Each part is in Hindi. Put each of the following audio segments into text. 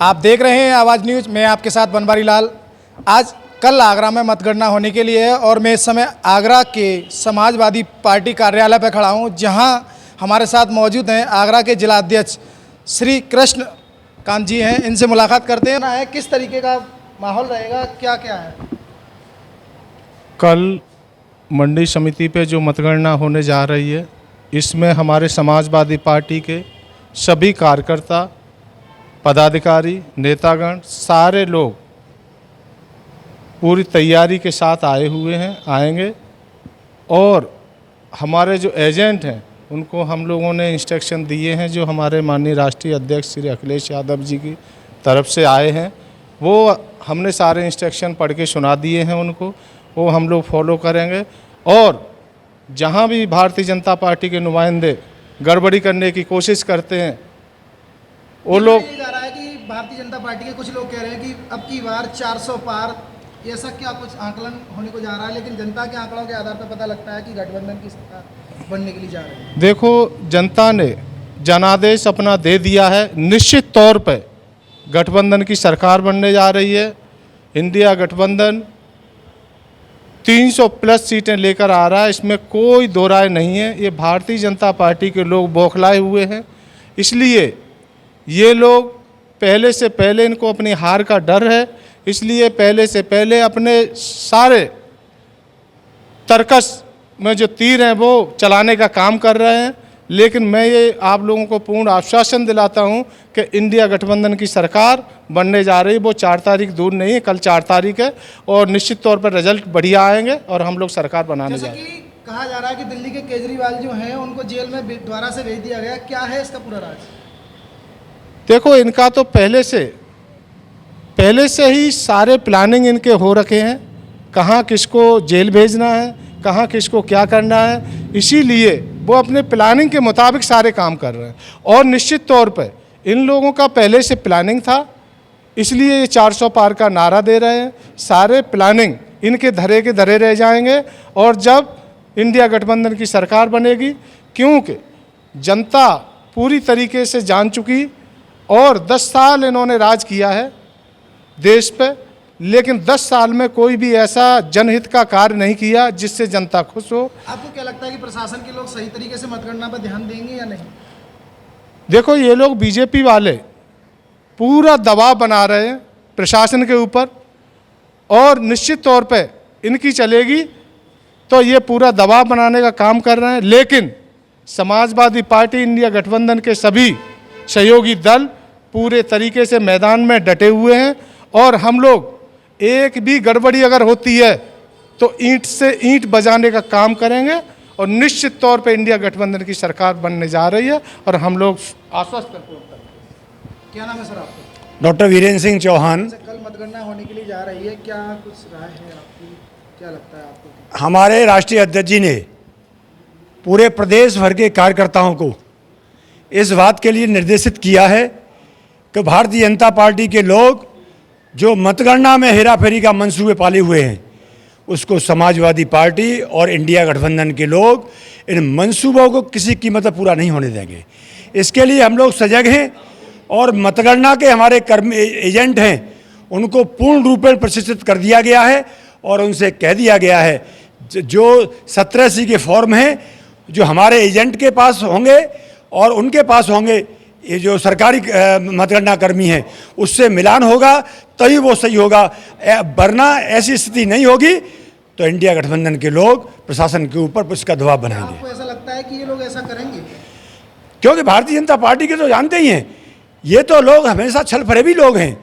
आप देख रहे हैं आवाज़ न्यूज़। मैं आपके साथ बनवारी लाल। आज कल आगरा में मतगणना होने के लिए है और मैं इस समय आगरा के समाजवादी पार्टी कार्यालय पर खड़ा हूं, जहां हमारे साथ मौजूद हैं आगरा के जिला अध्यक्ष श्री कृष्ण कांत जी हैं। इनसे मुलाकात करते हैं। किस तरीके का माहौल रहेगा, क्या क्या है? कल मंडी समिति पे जो मतगणना होने जा रही है, इसमें हमारे समाजवादी पार्टी के सभी कार्यकर्ता, पदाधिकारी, नेतागण, सारे लोग पूरी तैयारी के साथ आएंगे और हमारे जो एजेंट हैं उनको हम लोगों ने इंस्ट्रक्शन दिए हैं, जो हमारे माननीय राष्ट्रीय अध्यक्ष श्री अखिलेश यादव जी की तरफ से आए हैं। वो हमने सारे इंस्ट्रक्शन पढ़ के सुना दिए हैं उनको, वो हम लोग फॉलो करेंगे। और जहां भी भारतीय जनता पार्टी के नुमाइंदे गड़बड़ी करने की कोशिश करते हैं, वो लोग जा रहा है कि भारतीय जनता पार्टी के कुछ लोग कह रहे हैं कि अब की बार 400 पार, ऐसा क्या कुछ आकलन होने को जा रहा है, लेकिन जनता के आंकड़ों के आधार पर पता लगता है कि गठबंधन की सरकार बनने के लिए जा रही है। देखो, जनता ने जनादेश अपना दे दिया है। निश्चित तौर पे गठबंधन की सरकार बनने जा रही है। इंडिया गठबंधन 300 प्लस सीटें लेकर आ रहा है, इसमें कोई दो राय नहीं है। ये भारतीय जनता पार्टी के लोग बौखलाए हुए हैं, इसलिए ये लोग पहले से पहले, इनको अपनी हार का डर है, इसलिए पहले से पहले अपने सारे तर्कस में जो तीर हैं वो चलाने का काम कर रहे हैं। लेकिन मैं ये आप लोगों को पूर्ण आश्वासन दिलाता हूं कि इंडिया गठबंधन की सरकार बनने जा रही है। वो 4 तारीख दूर नहीं है, कल 4 तारीख है और निश्चित तौर पर रिजल्ट बढ़िया आएंगे और हम लोग सरकार बनाने जा रहे हैं। कहा जा रहा है कि दिल्ली के केजरीवाल जो हैं उनको जेल में दोबारा से भेज दिया गया, क्या है इसका पूरा राज? देखो, इनका तो पहले से ही सारे प्लानिंग इनके हो रखे हैं, कहाँ किसको जेल भेजना है, कहाँ किसको क्या करना है। इसीलिए वो अपने प्लानिंग के मुताबिक सारे काम कर रहे हैं और निश्चित तौर पर इन लोगों का पहले से प्लानिंग था, इसलिए ये 400 पार का नारा दे रहे हैं। सारे प्लानिंग इनके धरे के धरे रह जाएंगे और जब इंडिया गठबंधन की सरकार बनेगी, क्योंकि जनता पूरी तरीके से जान चुकी और 10 साल इन्होंने राज किया है देश पे, लेकिन 10 साल में कोई भी ऐसा जनहित का कार्य नहीं किया जिससे जनता खुश हो। आपको क्या लगता है कि प्रशासन के लोग सही तरीके से मतगणना पर ध्यान देंगे या नहीं? देखो, ये लोग बीजेपी वाले पूरा दबाव बना रहे हैं प्रशासन के ऊपर और निश्चित तौर पे इनकी चलेगी तो ये पूरा दबाव बनाने का काम कर रहे हैं। लेकिन समाजवादी पार्टी, इंडिया गठबंधन के सभी सहयोगी दल पूरे तरीके से मैदान में डटे हुए हैं और हम लोग एक भी गड़बड़ी अगर होती है तो ईंट से ईंट बजाने का काम करेंगे और निश्चित तौर पे इंडिया गठबंधन की सरकार बनने जा रही है और हम लोग आश्वस्त करते हैं। क्या नाम है सर आपका? डॉक्टर वीरेंद्र सिंह चौहान। कल मतगणना होने के लिए जा रही है, क्या कुछ राय है आपकी, क्या लगता है आपको? हमारे राष्ट्रीय अध्यक्ष जी ने पूरे प्रदेश भर के कार्यकर्ताओं को इस बात के लिए निर्देशित किया है कि भारतीय जनता पार्टी के लोग जो मतगणना में हेराफेरी का मंसूबे पाले हुए हैं, उसको समाजवादी पार्टी और इंडिया गठबंधन के लोग इन मंसूबों को किसी कीमत पर पूरा नहीं होने देंगे। इसके लिए हम लोग सजग हैं और मतगणना के हमारे एजेंट हैं उनको पूर्ण रूप में प्रशिक्षित कर दिया गया है और उनसे कह दिया गया है जो 17C के फॉर्म हैं जो हमारे एजेंट के पास होंगे और उनके पास होंगे, ये जो सरकारी मतगणना कर्मी हैं उससे मिलान होगा तभी वो सही होगा, वरना ऐसी स्थिति नहीं होगी तो इंडिया गठबंधन के लोग प्रशासन के ऊपर इसका दबाव बनाएंगे। आपको ऐसा लगता है कि ये लोग ऐसा करेंगे? क्योंकि भारतीय जनता पार्टी के तो जानते ही हैं, ये तो लोग हमेशा छल फरेबी लोग हैं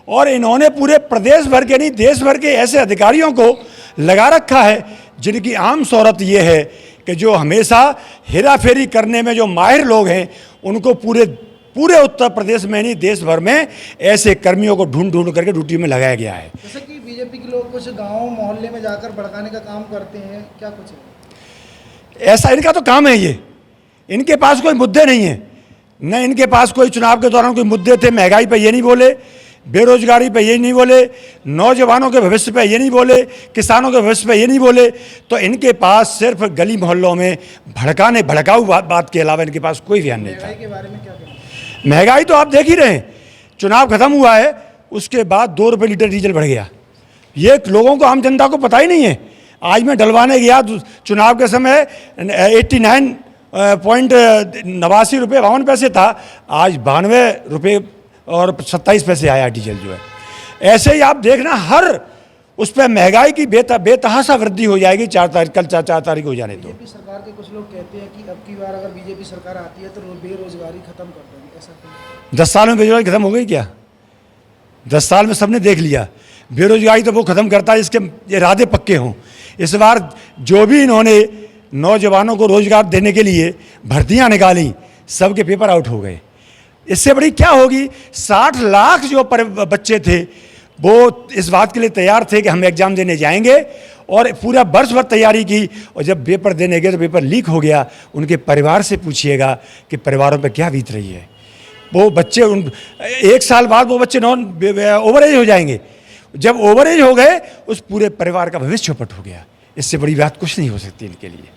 और इन्होंने पूरे प्रदेश भर के नहीं देश भर के ऐसे अधिकारियों को लगा रखा है जिनकी आम शोहरत ये है कि जो हमेशा हेराफेरी करने में जो माहिर लोग हैं उनको पूरे उत्तर प्रदेश में नहीं देश भर में ऐसे कर्मियों को ढूंढ करके ड्यूटी में लगाया गया है। जैसे कि बीजेपी के लोग कुछ गांव मोहल्ले में जाकर भड़काने का काम करते हैं, क्या कुछ है? ऐसा इनका तो काम है, ये इनके पास कोई मुद्दे नहीं है, न इनके पास कोई चुनाव के दौरान कोई मुद्दे थे। महंगाई पे ये नहीं बोले, बेरोजगारी पे ये नहीं बोले, नौजवानों के भविष्य पे ये नहीं बोले, किसानों के भविष्य पे ये नहीं बोले। तो इनके पास सिर्फ गली मोहल्लों में भड़काऊ बात के अलावा इनके पास कोई ध्यान नहीं था। महंगाई के बारे में क्या कहना? महंगाई तो आप देख ही रहे हैं, चुनाव खत्म हुआ है उसके बाद 2 रुपये लीटर डीजल बढ़ गया। ये लोगों को, आम जनता को पता ही नहीं है। आज मैं डलवाने गया चुनाव के समय 89.89 रुपये 52 पैसे था, आज 92 रुपये और 27 पैसे आया डीजल जो है। ऐसे ही आप देखना हर उस पर महंगाई की बेतहाशा वृद्धि हो जाएगी। 4 तारीख हो जाने तो। बीजेपी सरकार के कुछ लोग कहते हैं कि अब की बार अगर बीजेपी सरकार आती है तो बेरोजगारी खत्म कर देंगे, ऐसा क्यों? 10 साल में बेरोजगारी खत्म हो गई क्या? 10 साल में सबने देख लिया। बेरोजगारी तो वो खत्म करता है जिसके इरादे पक्के हों। इस बार जो भी इन्होंने नौजवानों को रोजगार देने के लिए भर्तियां निकाली, सबके पेपर आउट हो गए। इससे बड़ी क्या होगी? 60 लाख जो बच्चे थे वो इस बात के लिए तैयार थे कि हम एग्ज़ाम देने जाएंगे और पूरा वर्ष भर तैयारी की, और जब पेपर देने गए तो पेपर लीक हो गया। उनके परिवार से पूछिएगा कि परिवारों पर क्या बीत रही है। वो बच्चे 1 साल बाद वो बच्चे ओवरेज हो जाएंगे। जब ओवरेज हो गए उस पूरे परिवार का भविष्य चौपट हो गया। इससे बड़ी बात कुछ नहीं हो सकती इनके लिए।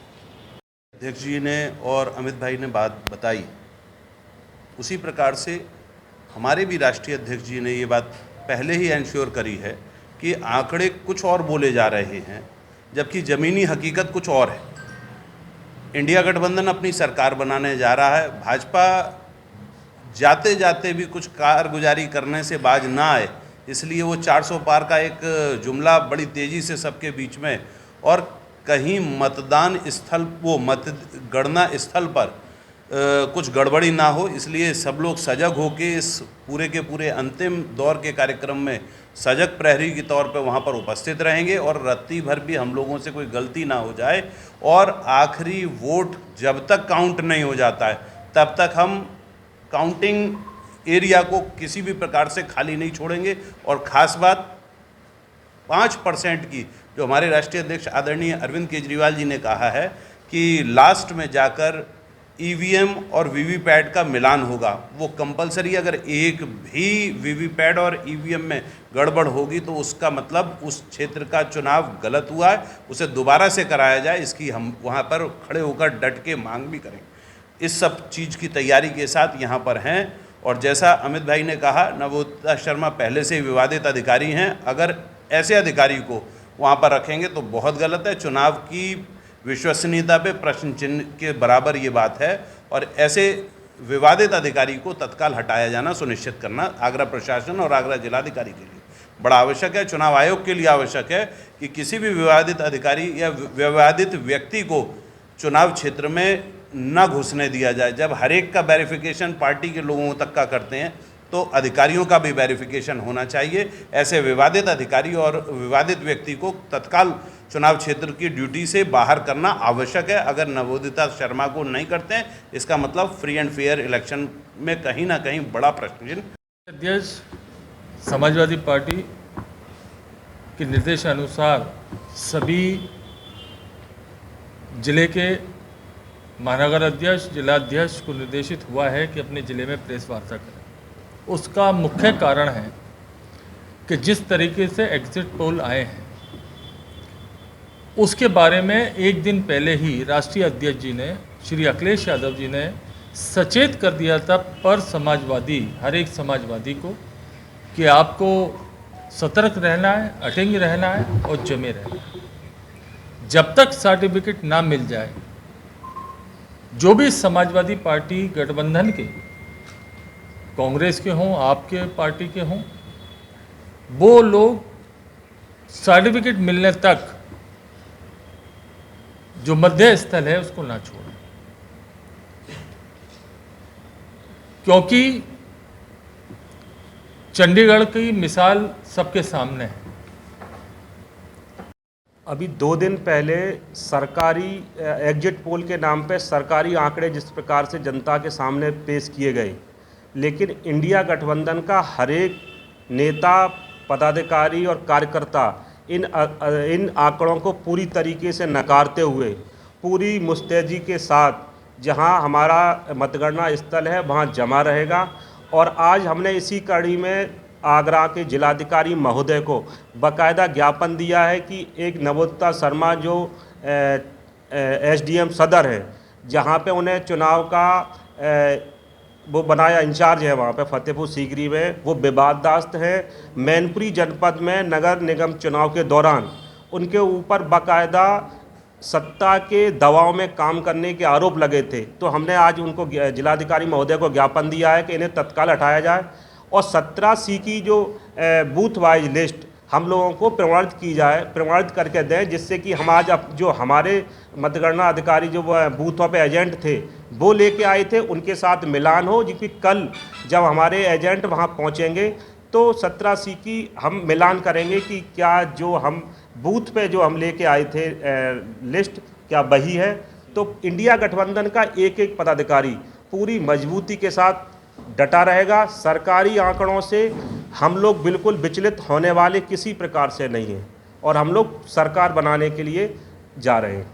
अध्यक्ष जी ने और अमित भाई ने बात बताई, उसी प्रकार से हमारे भी राष्ट्रीय अध्यक्ष जी ने ये बात पहले ही एंश्योर करी है कि आंकड़े कुछ और बोले जा रहे हैं, जबकि ज़मीनी हकीकत कुछ और है। इंडिया गठबंधन अपनी सरकार बनाने जा रहा है। भाजपा जाते जाते भी कुछ कारगुजारी करने से बाज ना आए, इसलिए वो 400 पार का एक जुमला बड़ी तेज़ी से सबके बीच में, और कहीं मतदान स्थल, वो मतगणना स्थल पर कुछ गड़बड़ी ना हो, इसलिए सब लोग सजग होकर इस पूरे के पूरे अंतिम दौर के कार्यक्रम में सजग प्रहरी के तौर पर वहाँ पर उपस्थित रहेंगे, और रत्ती भर भी हम लोगों से कोई गलती ना हो जाए। और आखिरी वोट जब तक काउंट नहीं हो जाता है तब तक हम काउंटिंग एरिया को किसी भी प्रकार से खाली नहीं छोड़ेंगे। और ख़ास बात 5% की, जो हमारे राष्ट्रीय अध्यक्ष आदरणीय अरविंद केजरीवाल जी ने कहा है कि लास्ट में जाकर ईवीएम और वीवीपैट का मिलान होगा, वो कंपलसरी। अगर एक भी वीवीपैट और ईवीएम में गड़बड़ होगी तो उसका मतलब उस क्षेत्र का चुनाव गलत हुआ है, उसे दोबारा से कराया जाए, इसकी हम वहाँ पर खड़े होकर डट के मांग भी करें। इस सब चीज़ की तैयारी के साथ यहाँ पर हैं। और जैसा अमित भाई ने कहा, नवोदिता शर्मा पहले से विवादित अधिकारी हैं। अगर ऐसे अधिकारी को वहाँ पर रखेंगे तो बहुत गलत है। चुनाव की विश्वसनीयता पे प्रश्न चिन्ह के बराबर ये बात है, और ऐसे विवादित अधिकारी को तत्काल हटाया जाना सुनिश्चित करना आगरा प्रशासन और आगरा जिलाधिकारी के लिए बड़ा आवश्यक है। चुनाव आयोग के लिए आवश्यक है कि किसी भी विवादित अधिकारी या विवादित व्यक्ति को चुनाव क्षेत्र में न घुसने दिया जाए। जब हर एक का वेरिफिकेशन पार्टी के लोगों तक का करते हैं तो अधिकारियों का भी वेरिफिकेशन होना चाहिए। ऐसे विवादित अधिकारी और विवादित व्यक्ति को तत्काल चुनाव क्षेत्र की ड्यूटी से बाहर करना आवश्यक है। अगर नवोदिता शर्मा को नहीं करते हैं, इसका मतलब फ्री एंड फेयर इलेक्शन में कहीं ना कहीं बड़ा प्रश्न चिन्ह। अध्यक्ष समाजवादी पार्टी के निर्देशानुसार सभी जिले के महानगर अध्यक्ष, जिलाध्यक्ष को निर्देशित हुआ है कि अपने ज़िले में प्रेस वार्ता करें। उसका मुख्य कारण है कि जिस तरीके से एग्जिट पोल आए हैं उसके बारे में एक दिन पहले ही राष्ट्रीय अध्यक्ष जी ने, श्री अखिलेश यादव जी ने सचेत कर दिया था पर समाजवादी, हर एक समाजवादी को, कि आपको सतर्क रहना है, अटेंग रहना है और जमे रहना है। जब तक सर्टिफिकेट ना मिल जाए, जो भी समाजवादी पार्टी गठबंधन के, कांग्रेस के हों, आपके पार्टी के हों, वो लोग सर्टिफिकेट मिलने तक जो मध्य स्थल है उसको ना छोड़ें, क्योंकि चंडीगढ़ की मिसाल सबके सामने है। अभी 2 दिन पहले सरकारी एग्जिट पोल के नाम पे सरकारी आंकड़े जिस प्रकार से जनता के सामने पेश किए गए, लेकिन इंडिया गठबंधन का हर एक नेता, पदाधिकारी और कार्यकर्ता इन आंकड़ों को पूरी तरीके से नकारते हुए, पूरी मुस्तैदी के साथ जहां हमारा मतगणना स्थल है वहां जमा रहेगा। और आज हमने इसी कड़ी में आगरा के जिलाधिकारी महोदय को बाकायदा ज्ञापन दिया है कि एक नवोदिता शर्मा जो एसडीएम सदर है, जहां पे उन्हें चुनाव का वो बनाया इंचार्ज है वहाँ पे फतेहपुर सीकरी में, वो विवादग्रस्त है। मैनपुरी जनपद में नगर निगम चुनाव के दौरान उनके ऊपर बाकायदा सत्ता के दबाव में काम करने के आरोप लगे थे। तो हमने आज उनको जिलाधिकारी महोदय को ज्ञापन दिया है कि इन्हें तत्काल हटाया जाए और 17C की जो बूथ वाइज लिस्ट हम लोगों को प्रमाणित की जाए, प्रमाणित करके दें, जिससे कि हम आज जो हमारे मतगणना अधिकारी जो बूथों पे एजेंट थे वो लेके आए थे उनके साथ मिलान हो, क्योंकि कल जब हमारे एजेंट वहाँ पहुँचेंगे तो 17C की हम मिलान करेंगे कि क्या जो हम बूथ पे जो हम लेके आए थे लिस्ट क्या वही है। तो इंडिया गठबंधन का एक एक पदाधिकारी पूरी मजबूती के साथ डटा रहेगा। सरकारी आंकड़ों से हम लोग बिल्कुल विचलित होने वाले किसी प्रकार से नहीं हैं और हम लोग सरकार बनाने के लिए जा रहे हैं।